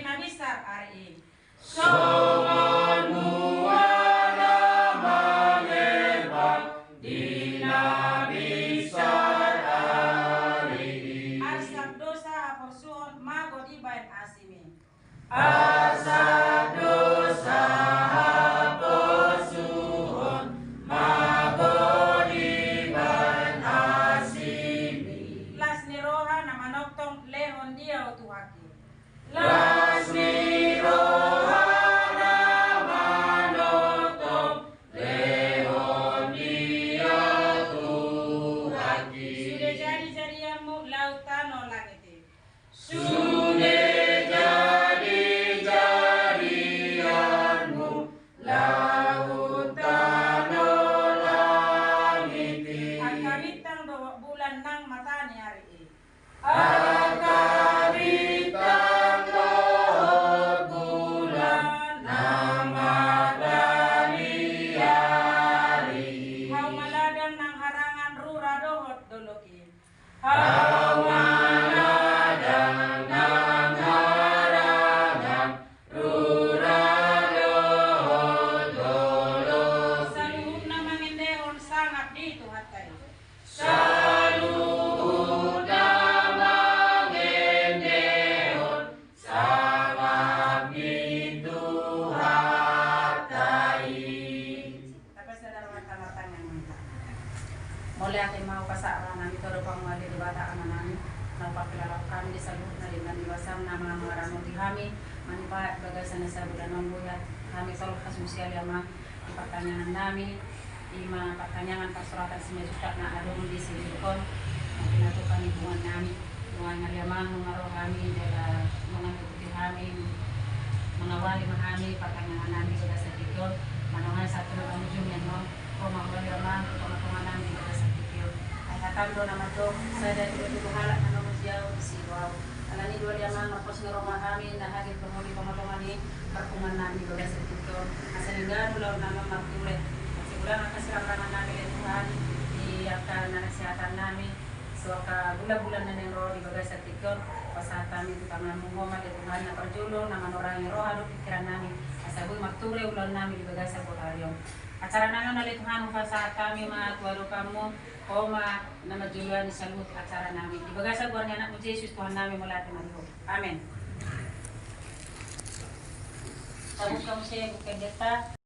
mabisar ari. Songan muara malebak dina bisar ari. Asap dosa haporsuon mago di bain asimi. Asap dosa haporsuon mago di bain asimi. Las ni roha na manoktong lehon dia utuhaki. Las ni rohana manotong lehon dia tuhaki. Sudah jadi-jadianmu lautan o langiti. Sudah jadi-jadianmu lautan o langiti. Agkawitang bulan ng mata ni ari. Akabitang lohot bulan ng madali ari. Hau maladang ng harangan rura dohot doloki. Hawanadang ng harangan ruralohot doloki. Sa luhod na mangindehon sangat dito hatay. Saluhod na mangendehon sangat dituhatai. Tapos na darurat tamatan yang minta. Muli ating mau kasara namin ito pang mga dibata ka namin. Napakilala kami di saluhod na rin ng iwasam na mga marano di kami. Manipa at bagay sa nasa bulan ng buhat. Kami sa lukas musyal yung mga ipatanyangan namin. Mga patanyangan kasuratan sa medyo na adong di silikon. Ang pinatukan ibuan namin. Mga ngalyamang mga roh kami. Mga tututi kami. Mga wali mahami. Patanyangan namin sila sa tikyon. Manungan sa tulog ang ujung yan mo. Kung magwaliraman, pamatungan namin sila sa tikyon. Ay hatando naman to. Sa dahil ibuhalak na naman siya. Isiwaw. Alani dua yaman mapos nga roh kami. Nahagin pumuli pamatungan ni. Parkungan namin sila sa tikyon. Asa ninggan ulaw naman magtulit. Bulan kasirapan namin Tuhan di akan nasihatan namin so ka bulan-bulan na ng roh di bagay sa tikyon pasatan itu tangan mungoma di Tuhan na perjulong na manorang roh ado pikiran namin asaboy magture ulan namin di bagay sa buharyong acara nanon na Tuhan mo sa kami mga tuwaro kamo koma na majuluan ni salut acara namin di bagay sa buwan ni anak mo Jesus Tuhan namin mula atin mariho amen. Sabot kamu siya bukay deta